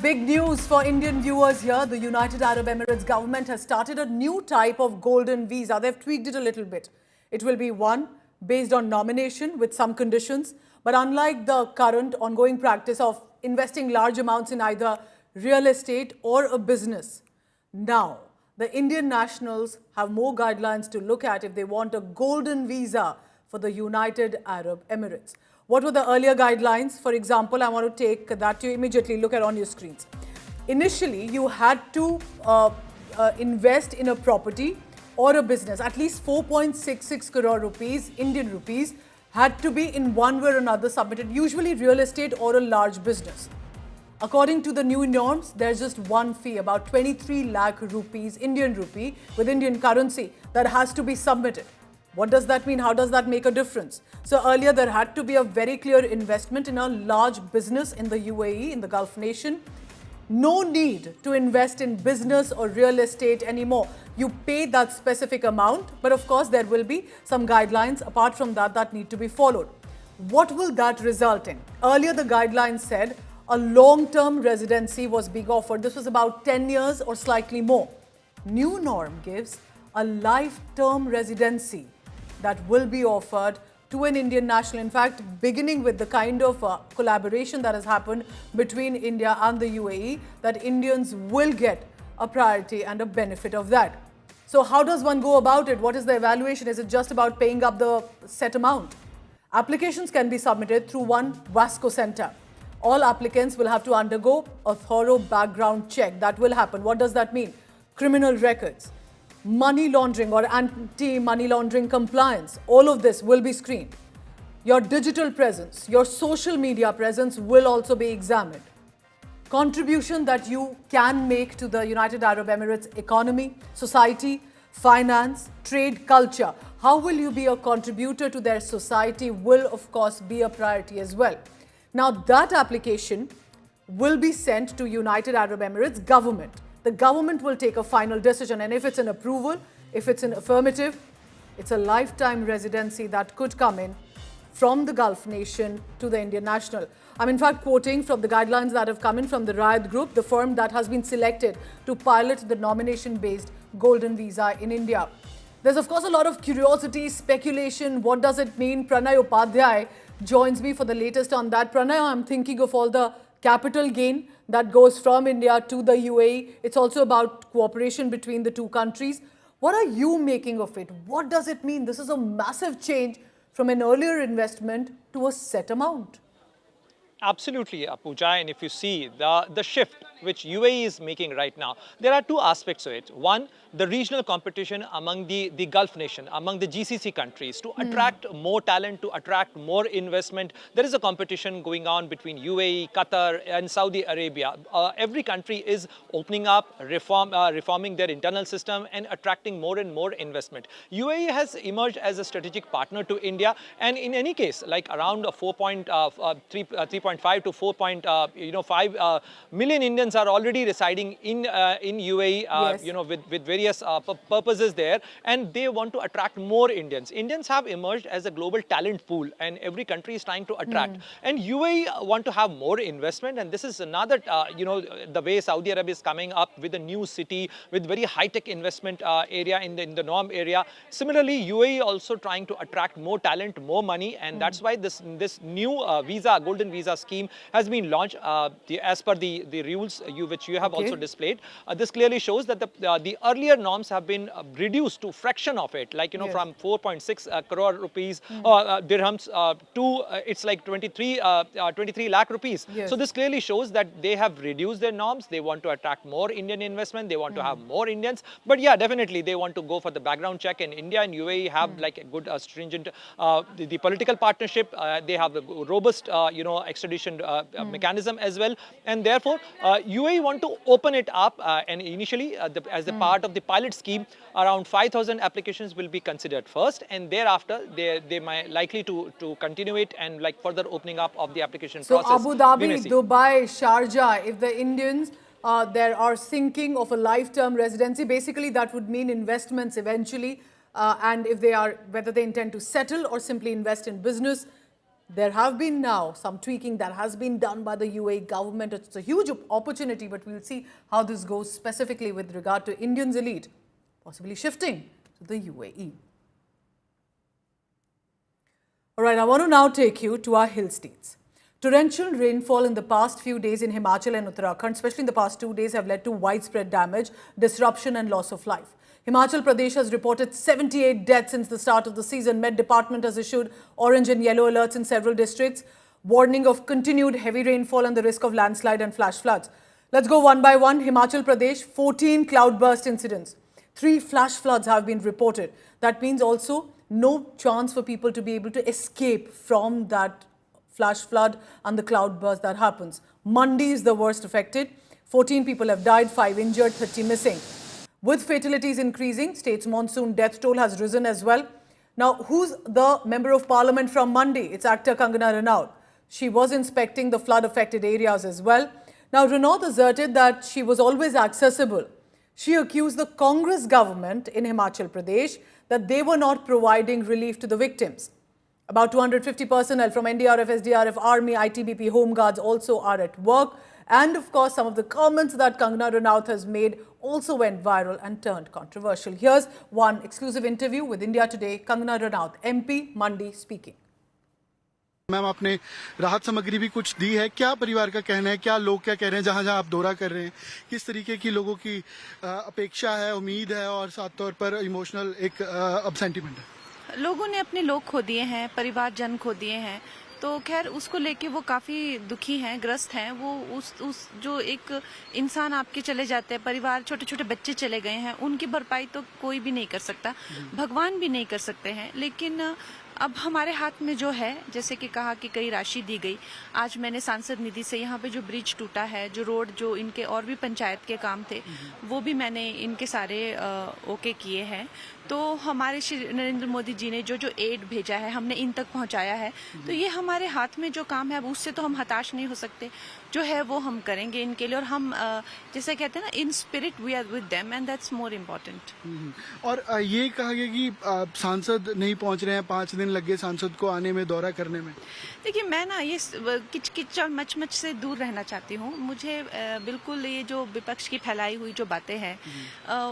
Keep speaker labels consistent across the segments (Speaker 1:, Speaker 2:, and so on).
Speaker 1: Big news for Indian viewers here. The United Arab Emirates government has started a new type of golden visa. They've tweaked it a little bit. It will be one based on nomination with some conditions. But unlike the current ongoing practice of investing large amounts in either real estate or a business, now the Indian nationals have more guidelines to look at if they want a golden visa for the United Arab Emirates. What were the earlier guidelines? For example, I want to take that you immediately look at on your screens. Initially, you had to invest in a property or a business. At least 4.66 crore rupees, Indian rupees, had to be in one way or another submitted, usually real estate or a large business. According to the new norms, there's just one fee, about 23 lakh rupees, Indian rupee, with Indian currency, that has to be submitted. What does that mean? How does that make a difference? So earlier there had to be a very clear investment in a large business in the UAE, in the Gulf nation. No need to invest in business or real estate anymore. You pay that specific amount, but of course there will be some guidelines apart from that that need to be followed. What will that result in? Earlier the guidelines said a long-term residency was being offered. This was about 10 years or slightly more. New norm gives a lifetime residency that will be offered to an Indian national. In fact, beginning with the kind of collaboration that has happened between India and the UAE, that Indians will get a priority and a benefit of that. So how does one go about it? What is the evaluation? Is it just about paying up the set amount? Applications can be submitted through one Vasco center. All applicants will have to undergo a thorough background check. That will happen. What does that mean? Criminal records, money laundering or anti-money laundering compliance, all of this will be screened. Your digital presence, your social media presence will also be examined. Contribution that you can make to the United Arab Emirates economy, society, finance, trade, culture. How will you be a contributor to their society will of course be a priority as well. Now that application will be sent to United Arab Emirates government. The government will take a final decision, and if it's an approval, if it's an affirmative, it's a lifetime residency that could come in from the Gulf nation to the Indian national. I'm in fact quoting from the guidelines that have come in from the Riyadh Group, the firm that has been selected to pilot the nomination-based golden visa in India. There's of course a lot of curiosity, speculation. What does it mean? Pranay Upadhyay joins me for the latest on that. Pranay, I'm thinking of all the capital gain that goes from India to the UAE. It's also about cooperation between the two countries. What are you making of it? What does it mean? This is a massive change from an earlier investment to a set amount.
Speaker 2: Absolutely, Pooja. And if you see the shift which UAE is making right now, there are two aspects to it. One, the regional competition among the Gulf nation, among the GCC countries to attract more talent, to attract more investment. There is a competition going on between UAE, Qatar and Saudi Arabia. Every country is opening up, reforming their internal system and attracting more and more investment. UAE has emerged as a strategic partner to India, and in any case, like around 3.5 to 4.5 million Indians are already residing in UAE,
Speaker 1: Yes.
Speaker 2: with various purposes there, and they want to attract more Indians. Indians have emerged as a global talent pool, and every country is trying to attract. And UAE want to have more investment, and this is another, the way Saudi Arabia is coming up with a new city with very high-tech investment area in the Norm area. Similarly, UAE also trying to attract more talent, more money, and that's why this new golden visa scheme has been launched as per the rules which you have also displayed. This clearly shows that the earlier norms have been reduced to fraction of it, like
Speaker 1: Yes.
Speaker 2: from 4.6 crore rupees dirhams to it's like 23 lakh rupees.
Speaker 1: Yes.
Speaker 2: So this clearly shows that they have reduced their norms. They want to attract more Indian investment. They want to have more Indians. But yeah, definitely they want to go for the background check. And India and UAE have like a good stringent the political partnership. They have a robust extradition mechanism as well. And therefore, UAE want to open it up. And initially, as a part of the pilot scheme, around 5,000 applications will be considered first, and thereafter they might likely to continue it and like further opening up of the application
Speaker 1: So
Speaker 2: process.
Speaker 1: Abu
Speaker 2: We
Speaker 1: Dhabi,
Speaker 2: may see.
Speaker 1: Dubai, Sharjah, if the Indians there are thinking of a lifetime residency, basically that would mean investments eventually. And if they are, whether they intend to settle or simply invest in business, There have been now some tweaking that has been done by the UAE government. It's a huge opportunity, but we'll see how this goes specifically with regard to Indians elite possibly shifting to the UAE. All right, I want to now take you to our hill states. Torrential rainfall in the past few days in Himachal and Uttarakhand, especially in the past 2 days, have led to widespread damage, disruption and loss of life. Himachal Pradesh has reported 78 deaths since the start of the season. Met Department has issued orange and yellow alerts in several districts, warning of continued heavy rainfall and the risk of landslide and flash floods. Let's go one by one. Himachal Pradesh, 14 cloudburst incidents. 3 flash floods have been reported. That means also no chance for people to be able to escape from that flash flood and the cloudburst that happens. Mandi is the worst affected. 14 people have died, 5 injured, 30 missing. With fatalities increasing, state's monsoon death toll has risen as well. Now, who's the member of parliament from Mandi? It's actor Kangana Ranaut. She was inspecting the flood-affected areas as well. Now, Ranaut asserted that she was always accessible. She accused the Congress government in Himachal Pradesh that they were not providing relief to the victims. About 250 personnel from NDRF, SDRF, Army, ITBP, Home Guards also are at work. And of course, some of the comments that Kangana Ranaut has made also went viral and turned controversial. Here's one exclusive interview with India Today. Kangana Ranaut, MP, Mandi, speaking.
Speaker 3: Ma'am, आपने राहत सामग्री भी कुछ दी है, क्या परिवार का कहना है, क्या लोग क्या कह रहे हैं जहां जहां आप दौरा कर रहे हैं, किस तरीके की लोगों की अपेक्षा है, उम्मीद है और साथ तौर पर इमोशनल एक अब सेंटिमेंट है?
Speaker 4: लोगों ने अपने लोग खो दिए हैं, परिवारजन खो दिए हैं, तो खैर उसको लेके वो काफ़ी दुखी हैं, ग्रस्त हैं। वो उस जो एक इंसान आपके चले जाते हैं, परिवार, छोटे छोटे बच्चे चले गए हैं, उनकी भरपाई तो कोई भी नहीं कर सकता, भगवान भी नहीं कर सकते हैं। लेकिन अब हमारे हाथ में जो है, जैसे कि कहा कि कई राशि दी गई, आज मैंने सांसद निधि से यहाँ पे जो ब्रिज टूटा है, जो रोड, जो इनके और भी पंचायत के काम थे, वो भी मैंने इनके सारे ओके किए हैं। तो हमारे श्री नरेंद्र मोदी जी ने जो जो एड भेजा है, हमने इन तक पहुंचाया है। तो ये हमारे हाथ में जो काम है, अब उससे तो हम हताश नहीं हो सकते। जो है वो हम करेंगे इनके लिए, और हम जैसे कहते हैं ना, in spirit we are with them and that's more important.
Speaker 3: और ये कहा गया कि सांसद नहीं पहुंच रहे हैं, 5 दिन लग गए सांसद को आने में, दौरा करने में।
Speaker 4: देखिए, मैं ना ये किच और मच से दूर रहना चाहती हूँ। मुझे बिल्कुल ये जो विपक्ष की फैलाई हुई जो बातें हैं,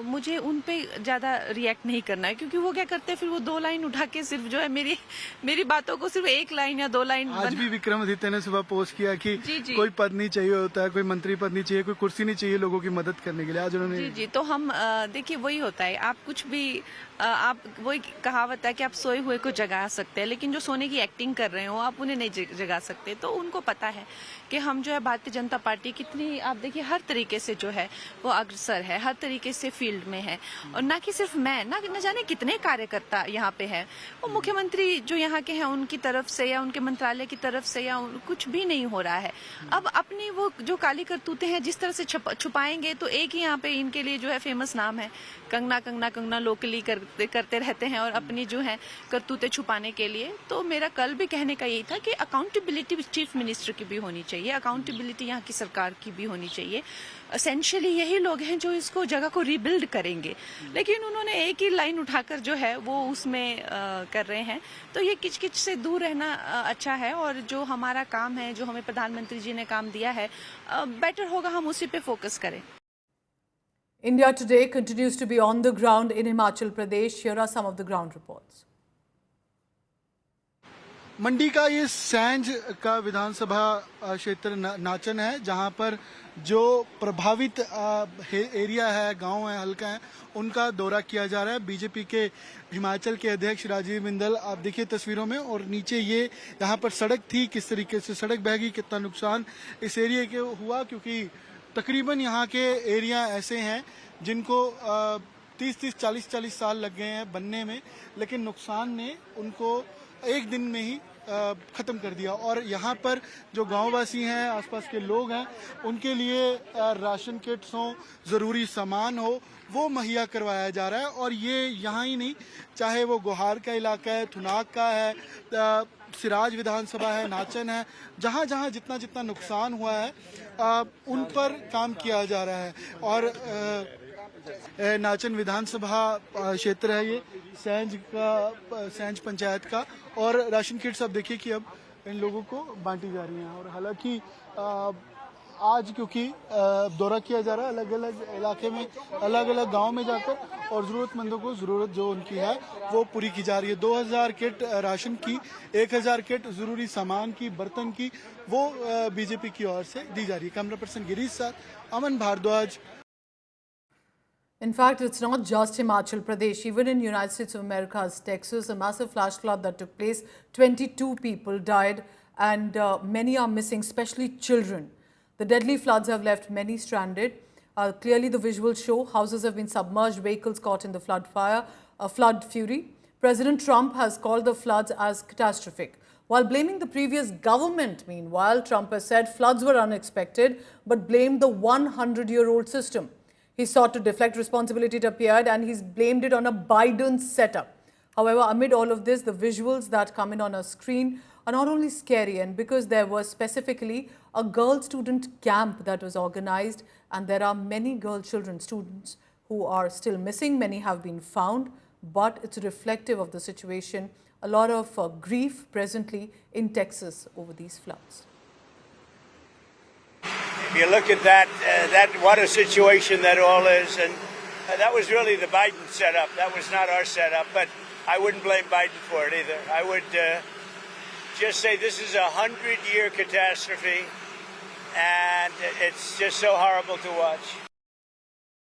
Speaker 4: मुझे उन पे ज्यादा रिएक्ट नहीं करना है, क्योंकि वो क्या करते हैं, फिर वो 2 लाइन उठा के सिर्फ जो है मेरी बातों को सिर्फ 1 लाइन या 2 लाइन।
Speaker 3: आज भी विक्रमादित्य ने सुबह पोस्ट किया कि
Speaker 4: जी।
Speaker 3: कोई पद नहीं चाहिए होता है, कोई मंत्री पद नहीं चाहिए, कोई कुर्सी नहीं चाहिए लोगों की मदद करने के लिए। आज उन्होंने
Speaker 4: जी, तो हम देखिए, वही होता है, आप कुछ भी आप वही कहावत है कि आप सोए हुए को जगा सकते हैं, लेकिन जो सोने की एक्टिंग कर रहे हो आप उन्हें नहीं जगा सकते। तो उनको पता है कि हम जो है भारतीय जनता पार्टी कितनी, आप देखिए, हर तरीके से जो है वो अग्रसर है, हर तरीके से फील्ड में है। और ना कि सिर्फ मैं, न जाने कितने कार्यकर्ता यहाँ पे है। वो मुख्यमंत्री जो यहाँ के हैं उनकी तरफ से या उनके मंत्रालय की तरफ से या कुछ भी नहीं हो रहा है। अब अपनी वो जो काली करतूतें हैं जिस तरह से छुपाएंगे, तो एक ही यहाँ पे इनके लिए जो है फेमस नाम है, कंगना लोकली करते रहते हैं, और अपनी जो है करतूतें छुपाने के लिए। तो मेरा कल भी कहने का यही था कि अकाउंटेबिलिटी चीफ मिनिस्टर की भी होनी चाहिए, अकाउंटेबिलिटी यहाँ की सरकार की भी होनी चाहिए। एसेंशियली यही लोग हैं जो इसको जगह को रिबिल्ड करेंगे, लेकिन उन्होंने एक ही लाइन उठाकर जो है वो उसमें कर रहे हैं। तो ये किचकिच से दूर रहना अच्छा है, और जो हमारा काम है, जो हमें प्रधानमंत्री जी ने काम दिया है, बेटर होगा हम उसी पे फोकस करें।
Speaker 1: India Today continues to be on the ground in Himachal Pradesh. Here are some of the ground reports.
Speaker 3: मंडी का ये सैंज का विधानसभा क्षेत्र नाचन है, जहां पर जो प्रभावित एरिया है, गांव है, हल्का है, उनका दौरा किया जा रहा है। बीजेपी के हिमाचल के अध्यक्ष राजीव बिंदल, आप देखिए तस्वीरों में, और नीचे ये यहाँ पर सड़क थी, किस तरीके से सड़क बह गई, कितना नुकसान इस एरिया के हुआ, क्योंकि तकरीबन यहाँ के एरिया ऐसे हैं जिनको 30-30, 40-40 साल लग गए हैं बनने में, लेकिन नुकसान ने उनको एक दिन में ही खत्म कर दिया। और यहाँ पर जो गांववासी हैं, आसपास के लोग हैं, उनके लिए राशन किट्स हो, ज़रूरी सामान हो, वो मुहैया करवाया जा रहा है। और ये यहाँ ही नहीं, चाहे वो गोहार का इलाका है, थुनाग का है, सिराज विधानसभा है, नाचन है, जहाँ जहाँ जितना जितना नुकसान हुआ है उन पर काम किया जा रहा है। और नाचन विधानसभा क्षेत्र है ये, सैंज पंचायत का। और राशन किट्स आप देखिए कि अब इन लोगों को बांटी जा रही हैं। और हालांकि आज क्योंकि दौरा किया जा रहा है अलग अलग इलाके में, अलग अलग गांव में जाकर, और ज़रूरतमंदों को ज़रूरत जो उनकी है वो पूरी की जा रही है। 2000 किट राशन की, 1000 किट ज़रूरी सामान की, बर्तन की, वो बीजेपी की ओर से दी जा रही है। कैमरा पर्सन गिरीश साथ, अमन Bhardwaj.
Speaker 1: In fact, it's not just Himachal Pradesh. Even in United States of America's Texas, a massive flash flood that took place, 22 people died and many are missing, especially children. The deadly floods have left many stranded. Clearly, the visuals show houses have been submerged, vehicles caught in the flood fury. President Trump has called the floods as catastrophic. While blaming the previous government, meanwhile, Trump has said floods were unexpected, but blamed the 100-year-old system. He sought to deflect responsibility, it appeared, and he's blamed it on a Biden setup. However, amid all of this, the visuals that come in on our screen are not only scary, and because there was specifically a girl student camp that was organized, and there are many girl children students who are still missing. Many have been found, but it's reflective of the situation. A lot of grief presently in Texas over these floods.
Speaker 5: You look at that, what a situation that all is, and that was really the Biden setup. That was not our setup, but I wouldn't blame Biden for it either. I would just say this is a 100-year catastrophe, and it's just so horrible to watch.